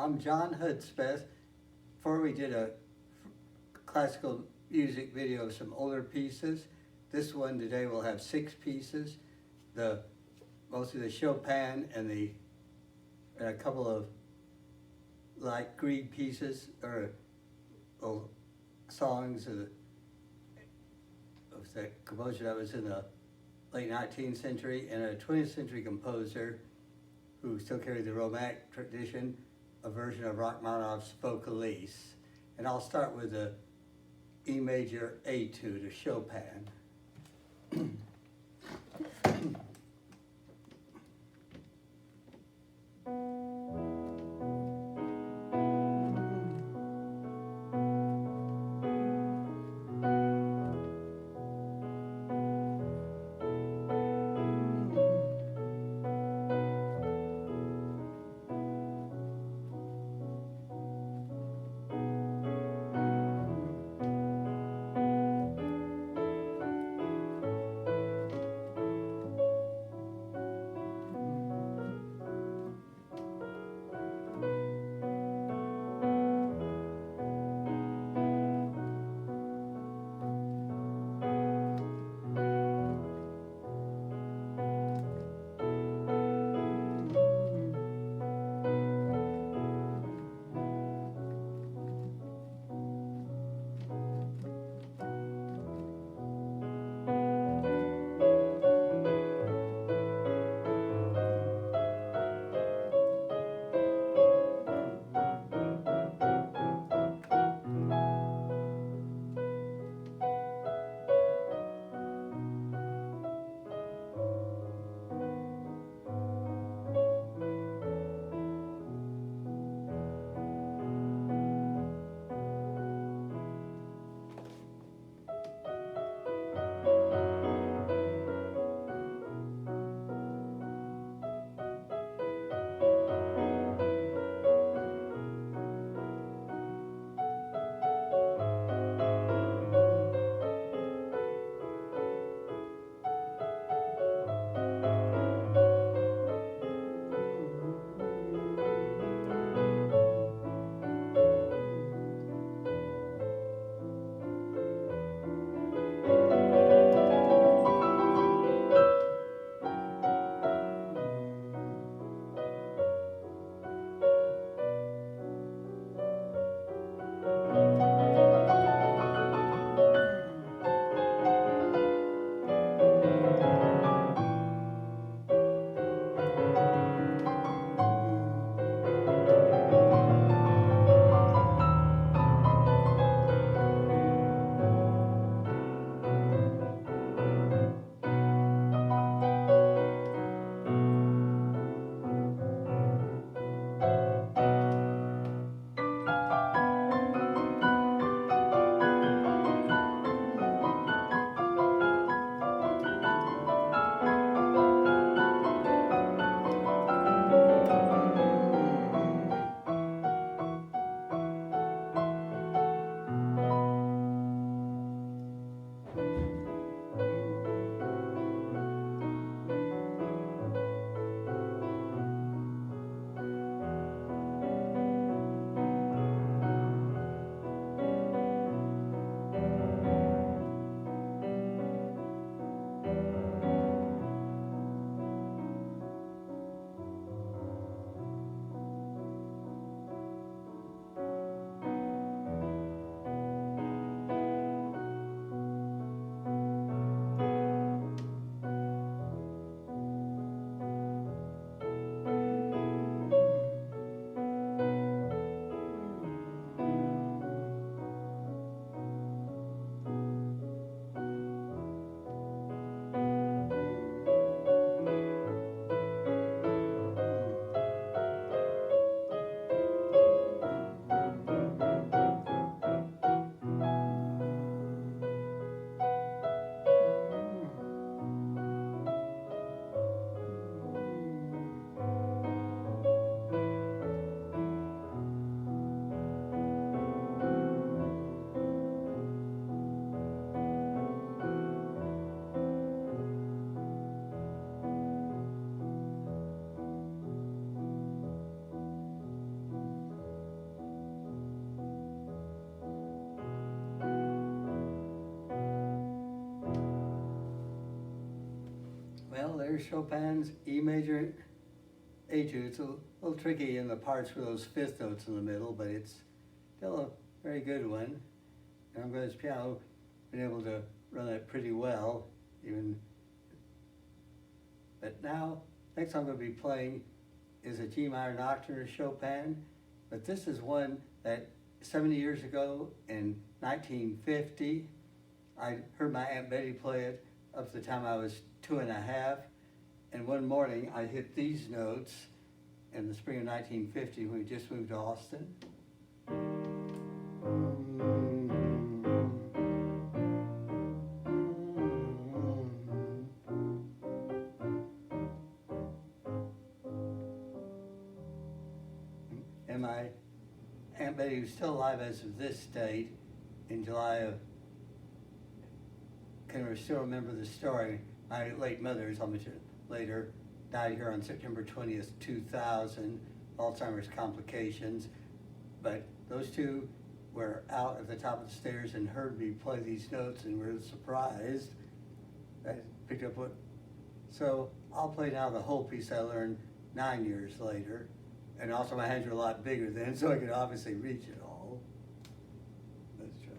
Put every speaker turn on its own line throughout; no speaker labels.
I'm John Hudspeth. Before we did a classical music video of some older pieces. This one today will have 6 pieces. Mostly the Chopin and a couple of light Grieg pieces or songs of the composer that was in the late 19th century, and a 20th century composer who still carried the Romantic tradition, a version of Rachmaninoff's Vocalise. And I'll start with the E major Etude of Chopin. here's Chopin's E major etude. It's a little tricky in the parts for those fifth notes in the middle, but it's still a very good one. And I'm glad this piano been able to run it pretty well, even. But now, next I'm going to be playing is a G minor nocturne of Chopin, but this is one that 70 years ago in 1950, I heard my Aunt Betty play it up to the time I was 2.5, and one morning I hit these notes in the spring of 1950 when we just moved to Austin. And my Aunt Betty was still alive as of this date in July of, can still remember the story. My late mother, as I'll mention later, died here on September 20th, 2000, Alzheimer's complications. But those two were out at the top of the stairs and heard me play these notes and were surprised. I picked up what, so I'll play now the whole piece I learned 9 years later. And also my hands were a lot bigger then, so I could obviously reach it all. Let's try.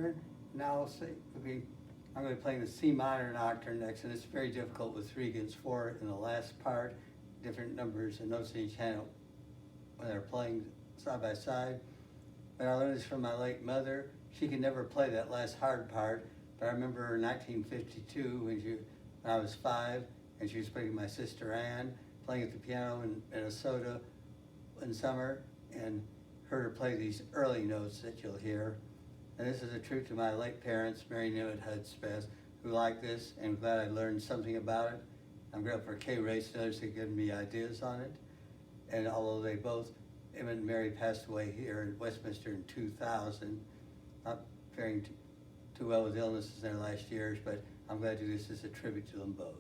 nocturne. Now I'll say, I'm going to be playing the C minor nocturne next, and it's very difficult with 3 against 4 in the last part, different numbers and notes in each hand when they're playing side by side. But I learned this from my late mother. She could never play that last hard part, but I remember in 1952 when I was 5, and she was playing my sister Ann, playing at the piano in Minnesota in summer, and heard her play these early notes that you'll hear. And this is a tribute to my late parents, Mary and at Hudspeth, who liked this, and glad I learned something about it. I'm grateful for Kay Race and others that given me ideas on it. And although they both, Emmett and Mary, passed away here in Westminster in 2000, not faring too well with illnesses in their last years, but I'm glad to do this as a tribute to them both.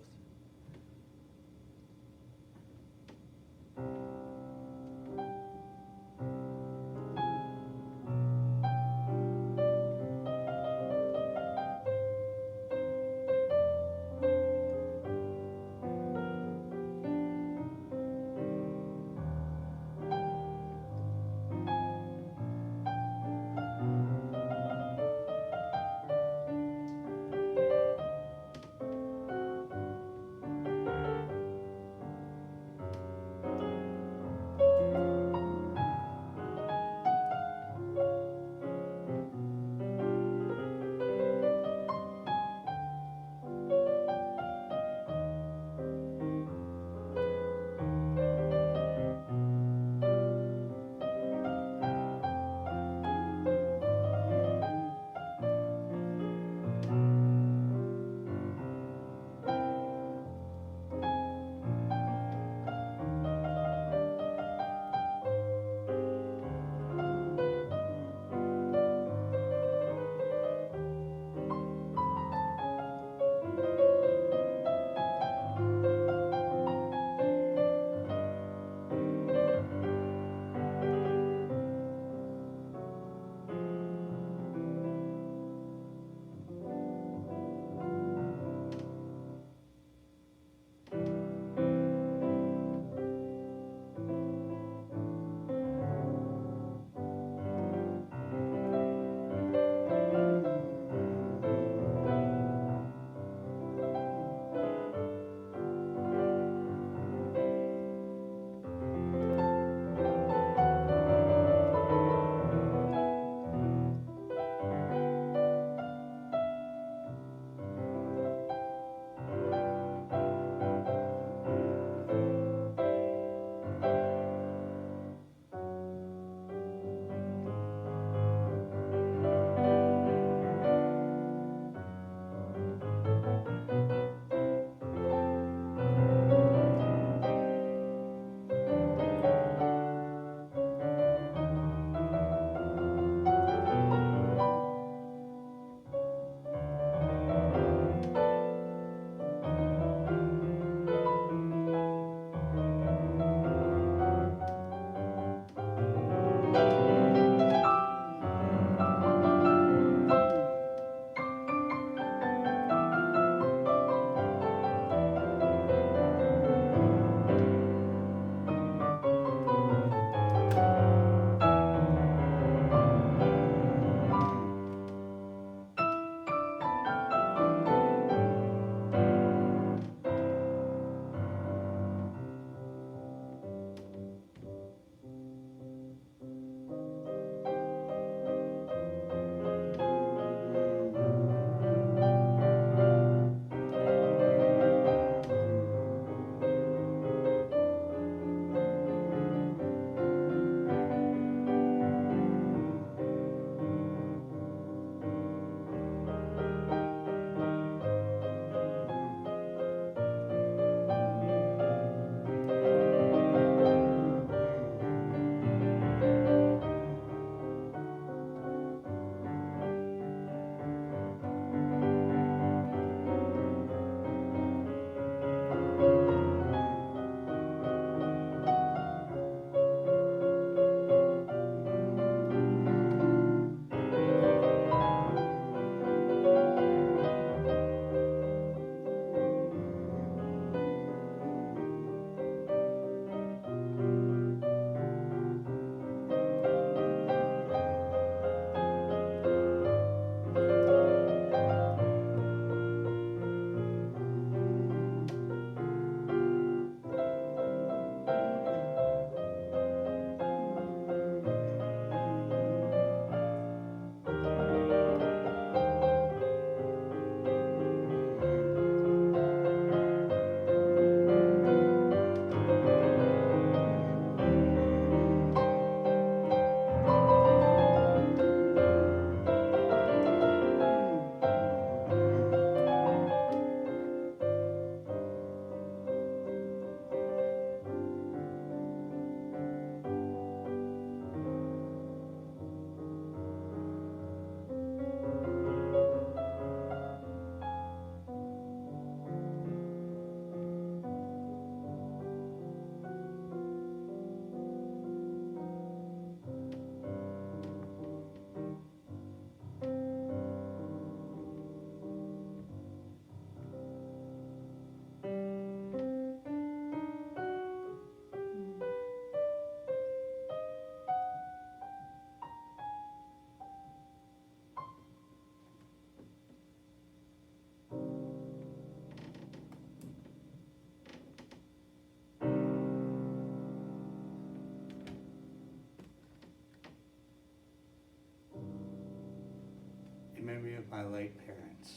in memory of my late parents.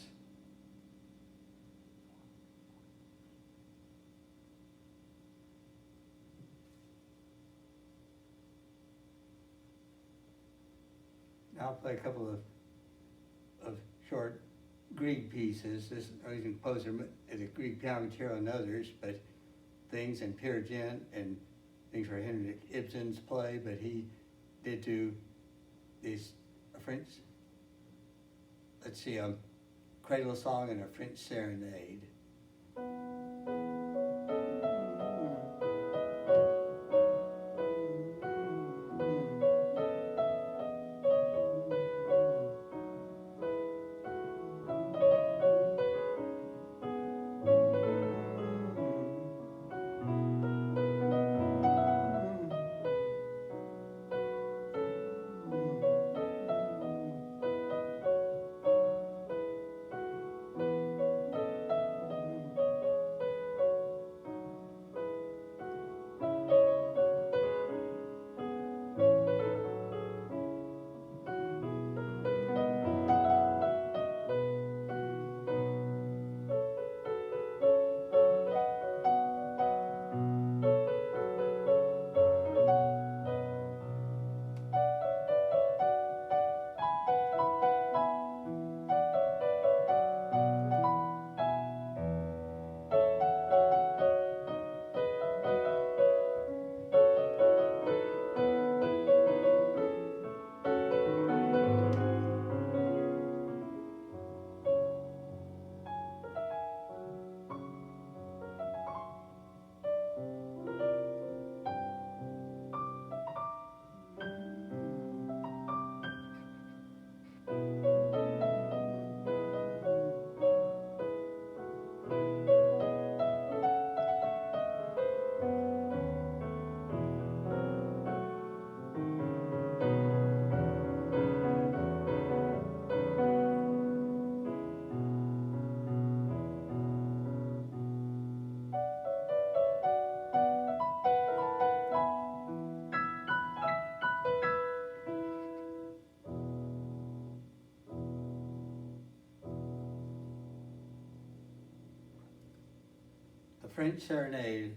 Now I'll play a couple of short Grieg pieces. This I was a composer as a Grieg piano material and others, but things and Peer Gynt and things for Henrik Ibsen's play, but he did do these French, let's see, a cradle song and a French serenade. The French Serenade.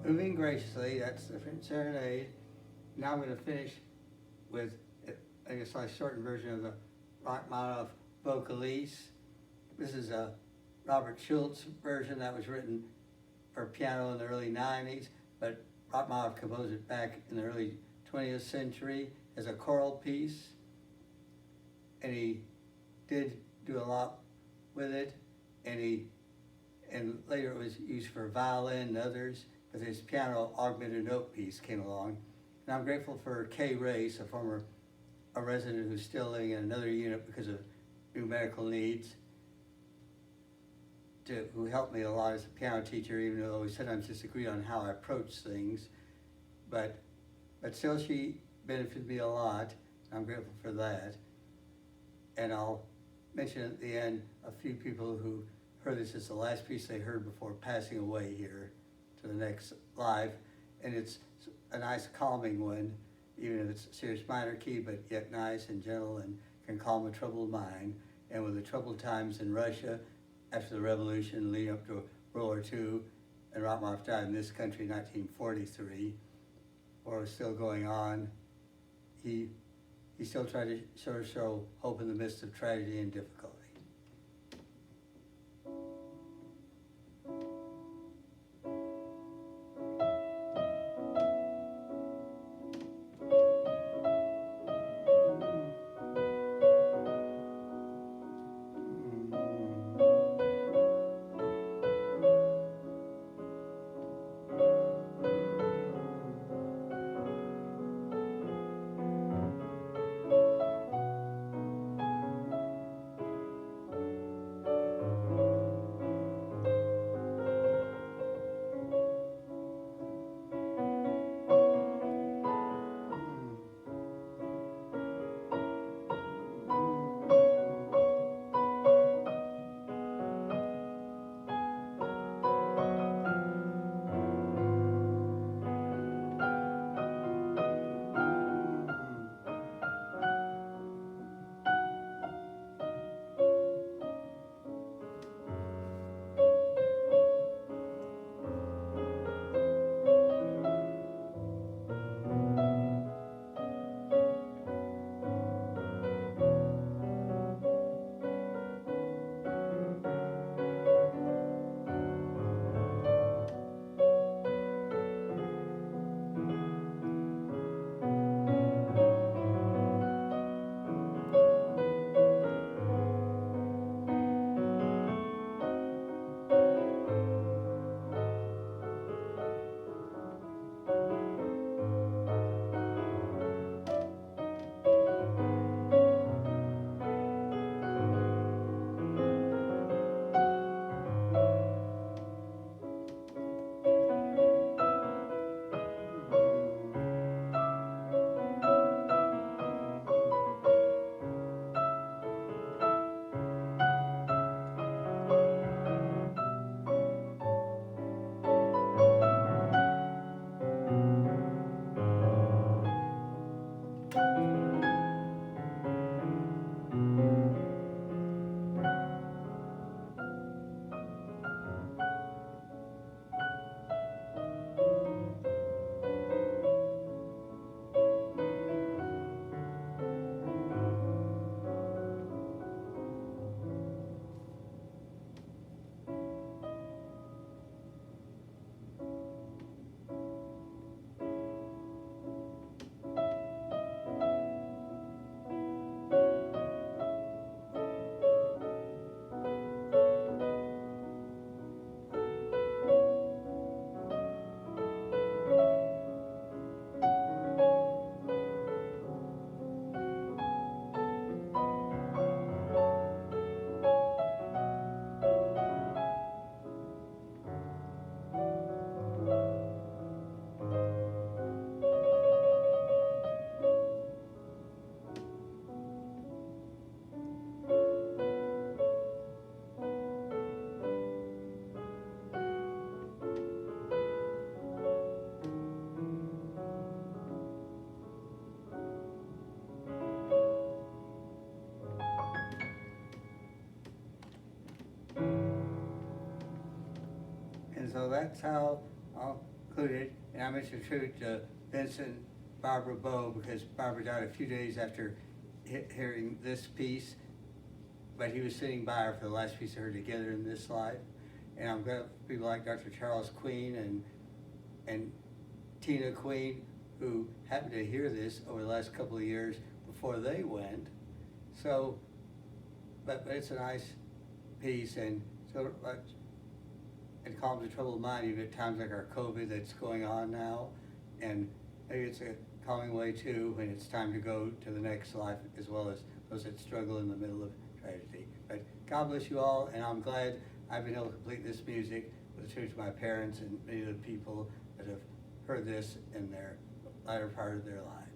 Moving Graciously, that's the French Serenade. Now I'm going to finish with, I guess, a shortened version of the Rachmaninoff Vocalise. This is a Robert Schultz version that was written for piano in the early 90s, but Rachmaninoff composed it back in the early 20th century as a choral piece, and he did do a lot with it, and he and later it was used for violin and others, but this piano augmented note piece came along. And I'm grateful for Kay Race, a resident who's still living in another unit because of new medical needs, who helped me a lot as a piano teacher, even though we sometimes disagreed on how I approach things. But still she benefited me a lot. I'm grateful for that. And I'll mention at the end a few people who heard this as the last piece they heard before passing away here to the next life. And it's a nice calming one, even if it's a serious minor key, but yet nice and gentle and can calm a troubled mind. And with the troubled times in Russia after the revolution leading up to World War II, and Rachmaninoff died in this country in 1943, war was still going on, he still tried to show hope in the midst of tragedy and difficulty. And so that's how I'll include it. And I mentioned a tribute to Vincent Barbara Bowe, because Barbara died a few days after hearing this piece, but he was sitting by her for the last piece of her together in this life. And I'm glad people like Dr. Charles Queen and Tina Queen, who happened to hear this over the last couple of years before they went. So, but it's a nice piece, and so it calms the troubled mind even at times like our COVID that's going on now. And maybe it's a calming way too when it's time to go to the next life, as well as those that struggle in the middle of tragedy. But God bless you all, and I'm glad I've been able to complete this music with the tribute to my parents and many of the people that have heard this in their latter part of their lives.